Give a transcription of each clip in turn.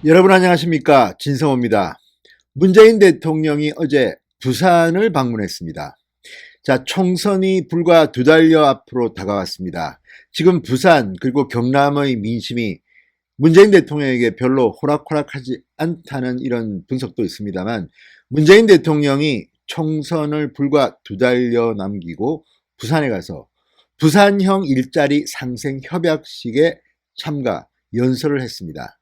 여러분 안녕하십니까? 진성호입니다. 문재인 대통령이 어제 부산을 방문했습니다. 자, 총선이 불과 2달여 앞으로 다가왔습니다. 지금 부산 그리고 경남의 민심이 문재인 대통령에게 별로 호락호락하지 않다는 이런 분석도 있습니다만, 문재인 대통령이 총선을 불과 2달여 남기고 부산에 가서 부산형 일자리 상생 협약식에 참가 연설을 했습니다.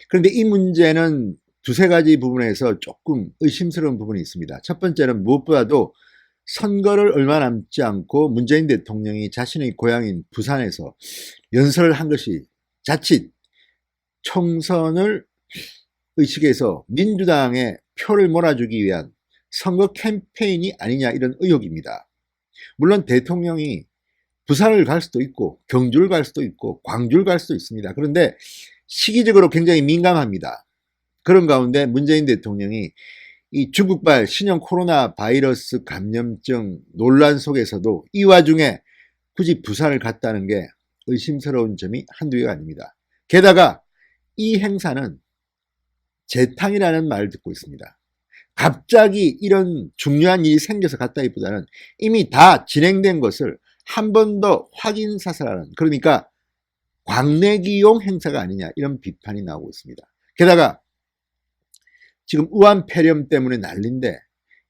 그런데 이 문제는 두세 가지 부분에서 조금 의심스러운 부분이 있습니다. 첫 번째는 무엇보다도 선거를 얼마 남지 않고 문재인 대통령이 자신의 고향인 부산에서 연설을 한 것이 자칫 총선을 의식해서 민주당에 표를 몰아주기 위한 선거 캠페인이 아니냐, 이런 의혹입니다. 물론 대통령이 부산을 갈 수도 있고 경주를 갈 수도 있고 광주를 갈 수도 있습니다. 그런데 시기적으로 굉장히 민감합니다. 그런 가운데 문재인 대통령이 이 중국발 신형 코로나 바이러스 감염증 논란 속에서도 이 와중에 굳이 부산을 갔다는 게 의심스러운 점이 한두 개가 아닙니다. 게다가 이 행사는 재탕이라는 말을 듣고 있습니다. 갑자기 이런 중요한 일이 생겨서 갔다기보다는 이미 다 진행된 것을 한 번 더 확인 사살하는, 그러니까 광내기용 행사가 아니냐, 이런 비판이 나오고 있습니다. 게다가 지금 우한 폐렴 때문에 난린데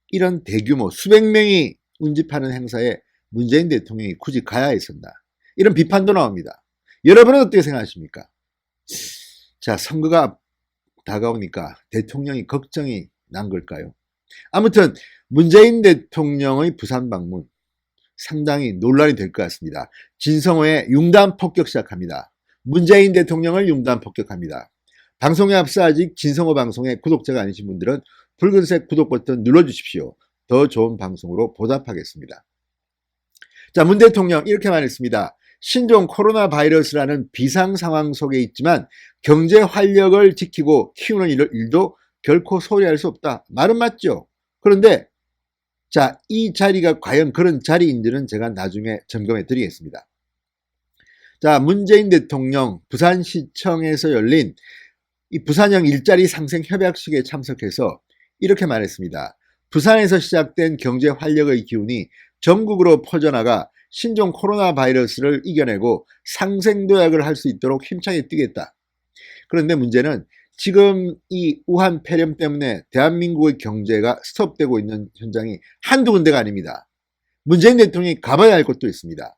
이런 대규모 수백 명이 운집하는 행사에 문재인 대통령이 굳이 가야 했었나, 이런 비판도 나옵니다. 여러분은 어떻게 생각하십니까? 자, 선거가 다가오니까 대통령이 걱정이 난 걸까요? 아무튼 문재인 대통령의 부산 방문 상당히 논란이 될 것 같습니다. 진성호의 융단 폭격 시작합니다. 문재인 대통령을 융단 폭격합니다. 방송에 앞서 아직 진성호 방송의 구독자가 아니신 분들은 붉은색 구독 버튼 눌러주십시오. 더 좋은 방송으로 보답하겠습니다. 자, 문 대통령 이렇게 말했습니다. 신종 코로나 바이러스라는 비상 상황 속에 있지만 경제 활력을 지키고 키우는 일도 결코 소홀히 할 수 없다. 말은 맞죠. 그런데 자, 이 자리가 과연 그런 자리인지는 제가 나중에 점검해 드리겠습니다. 자, 문재인 대통령 부산시청에서 열린 이 부산형 일자리 상생 협약식에 참석해서 이렇게 말했습니다. 부산에서 시작된 경제 활력의 기운이 전국으로 퍼져나가 신종 코로나 바이러스를 이겨내고 상생도약을 할 수 있도록 힘차게 뛰겠다. 그런데 문제는 지금 이 우한 폐렴 때문에 대한민국의 경제가 스톱되고 있는 현장이 한두 군데가 아닙니다. 문재인 대통령이 가봐야 할 곳도 있습니다.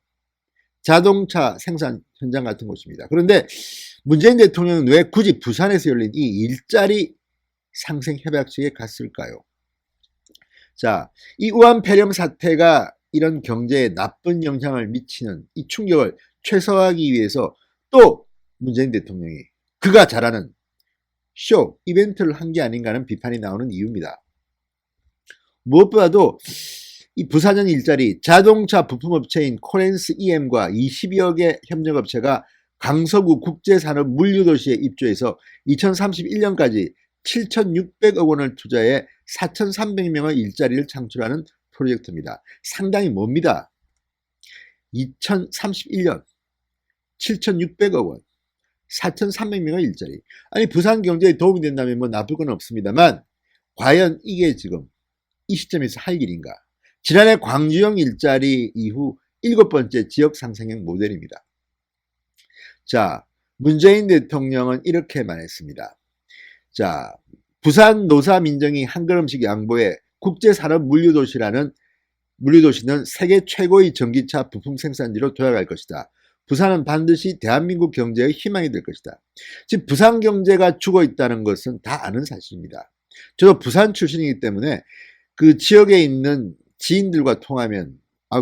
자동차 생산 현장 같은 곳입니다. 그런데 문재인 대통령은 왜 굳이 부산에서 열린 이 일자리 상생 협약식에 갔을까요? 자, 이 우한 폐렴 사태가 이런 경제에 나쁜 영향을 미치는 이 충격을 최소화하기 위해서 또 문재인 대통령이 그가 잘하는 쇼, 이벤트를 한 게 아닌가 하는 비판이 나오는 이유입니다. 무엇보다도 이 부산형 일자리 자동차 부품업체인 코렌스 EM과 20여 개 협력업체가 강서구 국제산업 물류도시에 입주해서 2031년까지 7,600억 원을 투자해 4,300명의 일자리를 창출하는 프로젝트입니다. 상당히 멉니다. 2031년 7,600억 원, 4,300명의 일자리. 아니, 부산 경제에 도움이 된다면 뭐 나쁠 건 없습니다만 과연 이게 지금 이 시점에서 할 일인가? 지난해 광주형 일자리 이후 7번째 지역 상생형 모델입니다. 자, 문재인 대통령은 이렇게 말했습니다. 자, 부산 노사민정이 한 걸음씩 양보해 국제산업 물류도시는 세계 최고의 전기차 부품 생산지로 도약할 것이다. 부산은 반드시 대한민국 경제의 희망이 될 것이다. 지금 부산 경제가 죽어 있다는 것은 다 아는 사실입니다. 저도 부산 출신이기 때문에 그 지역에 있는 지인들과 통하면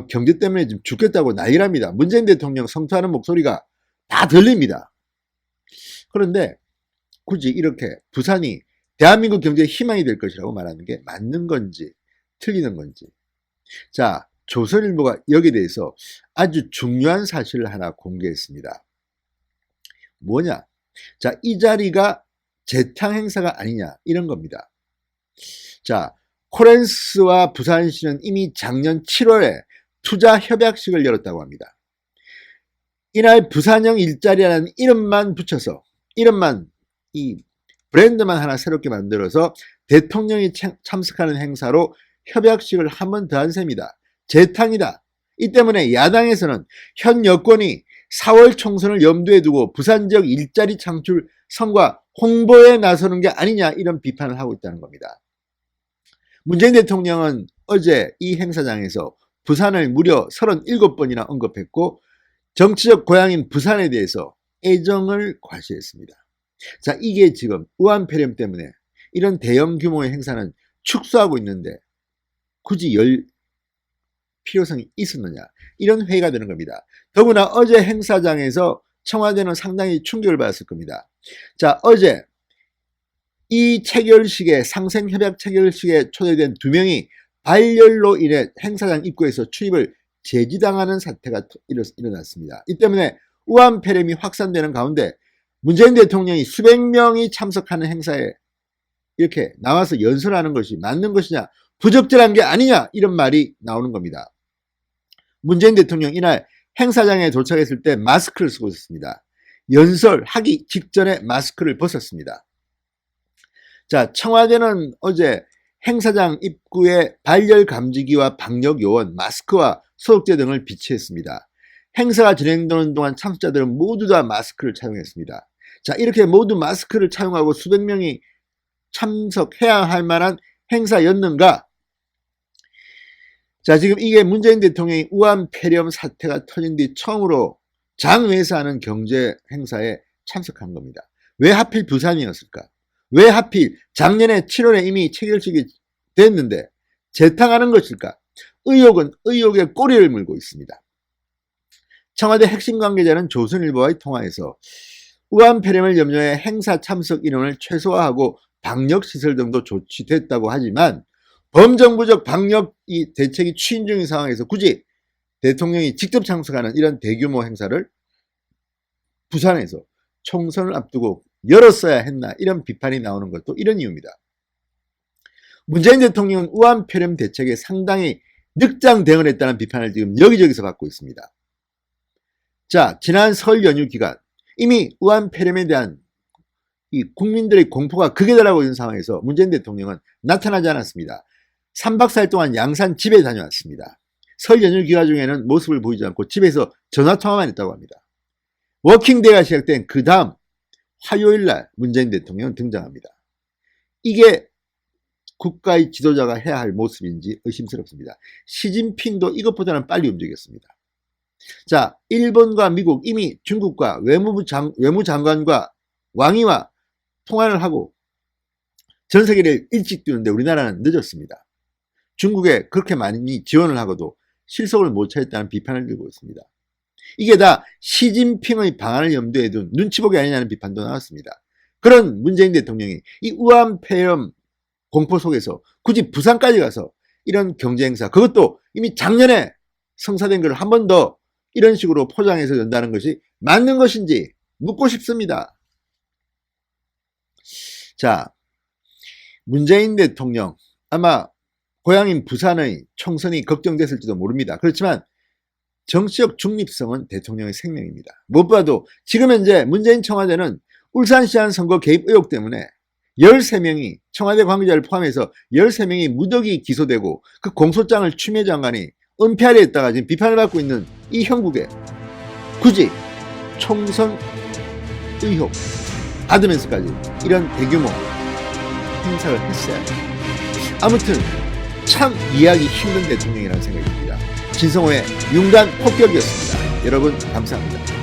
경제 때문에 지금 죽겠다고 난리랍니다. 문재인 대통령 성토하는 목소리가 다 들립니다. 그런데 굳이 이렇게 부산이 대한민국 경제의 희망이 될 것이라고 말하는 게 맞는 건지 틀리는 건지. 자, 조선일보가 여기에 대해서 아주 중요한 사실을 하나 공개했습니다. 뭐냐? 자, 이 자리가 재탕 행사가 아니냐, 이런 겁니다. 자, 코렌스와 부산시는 이미 작년 7월에 투자 협약식을 열었다고 합니다. 이날 부산형 일자리라는 이름만 붙여서, 이름만 이 브랜드만 하나 새롭게 만들어서 대통령이 참석하는 행사로 협약식을 한 번 더 한 셈이다. 재탕이다. 이 때문에 야당에서는 현 여권이 4월 총선을 염두에 두고 부산 지역 일자리 창출 성과 홍보에 나서는 게 아니냐 이런 비판을 하고 있다는 겁니다. 문재인 대통령은 어제 이 행사장에서 부산을 무려 37번이나 언급했고 정치적 고향인 부산에 대해서 애정을 과시했습니다. 자, 이게 지금 우한폐렴 때문에 이런 대형 규모의 행사는 축소하고 있는데 굳이 열 필요성이 있었느냐 이런 회의가 되는 겁니다. 더구나 어제 행사장에서 청와대는 상당히 충격을 받았을 겁니다. 자, 어제 이 체결식에 상생협약 체결식에 초대된 2명이 발열로 인해 행사장 입구에서 출입을 제지당하는 사태가 일어났습니다. 이 때문에 우한폐렴이 확산되는 가운데 문재인 대통령이 수백 명이 참석하는 행사에 이렇게 나와서 연설하는 것이 맞는 것이냐, 부적절한 게 아니냐 이런 말이 나오는 겁니다. 문재인 대통령 이날 행사장에 도착했을 때 마스크를 쓰고 있었습니다. 연설하기 직전에 마스크를 벗었습니다. 자, 청와대는 어제 행사장 입구에 발열 감지기와 방역 요원, 마스크와 소독제 등을 비치했습니다. 행사가 진행되는 동안 참석자들은 모두 다 마스크를 착용했습니다. 자, 이렇게 모두 마스크를 착용하고 수백 명이 참석해야 할 만한 행사였는가? 자, 지금 이게 문재인 대통령이 우한폐렴 사태가 터진 뒤 처음으로 장외에서 경제 행사에 참석한 겁니다. 왜 하필 부산이었을까? 왜 하필 작년에 7월에 이미 체결식이 됐는데 재탕하는 것일까? 의혹은 의혹의 꼬리를 물고 있습니다. 청와대 핵심 관계자는 조선일보와의 통화에서 우한폐렴을 염려해 행사 참석 인원을 최소화하고 방역시설 등도 조치됐다고 하지만 범정부적 방역 대책이 추진 중인 상황에서 굳이 대통령이 직접 참석하는 이런 대규모 행사를 부산에서 총선을 앞두고 열었어야 했나 이런 비판이 나오는 것도 이런 이유입니다. 문재인 대통령은 우한폐렴 대책에 상당히 늑장 대응을 했다는 비판을 지금 여기저기서 받고 있습니다. 자, 지난 설 연휴 기간 이미 우한폐렴에 대한 이 국민들의 공포가 극에 달하고 있는 상황에서 문재인 대통령은 나타나지 않았습니다. 3박 4일 동안 양산 집에 다녀왔습니다. 설 연휴 기간 중에는 모습을 보이지 않고 집에서 전화통화만 했다고 합니다. 워킹데이가 시작된 그 다음 화요일날 문재인 대통령은 등장합니다. 이게 국가의 지도자가 해야 할 모습인지 의심스럽습니다. 시진핑도 이것보다는 빨리 움직였습니다. 자, 일본과 미국 이미 중국과 외무장관과 왕이와 통화를 하고 전 세계를 일찍 뛰는데 우리나라는 늦었습니다. 중국에 그렇게 많이 지원을 하고도 실속을 못 차렸다는 비판을 들고 있습니다. 이게 다 시진핑의 방안을 염두에 둔 눈치보기 아니냐는 비판도 나왔습니다. 그런 문재인 대통령이 이 우한폐렴 공포 속에서 굳이 부산까지 가서 이런 경제행사, 그것도 이미 작년에 성사된 걸 한 번 더 이런 식으로 포장해서 연다는 것이 맞는 것인지 묻고 싶습니다. 자, 문재인 대통령 아마 고향인 부산의 총선이 걱정됐을지도 모릅니다. 그렇지만 정치적 중립성은 대통령의 생명입니다. 무엇보다도 지금 현재 문재인 청와대는 울산시장 선거 개입 의혹 때문에 13명이 청와대 관계자를 포함해서 13명이 무더기 기소되고 그 공소장을 추미애 장관이 은폐하려 했다가 지금 비판을 받고 있는 이 형국에 굳이 총선 의혹 받으면서까지 이런 대규모 행사를 했어야 합니다. 아무튼 참 이해하기 힘든 대통령이라는 생각이 듭니다. 진성호의 융단 폭격이었습니다. 여러분 감사합니다.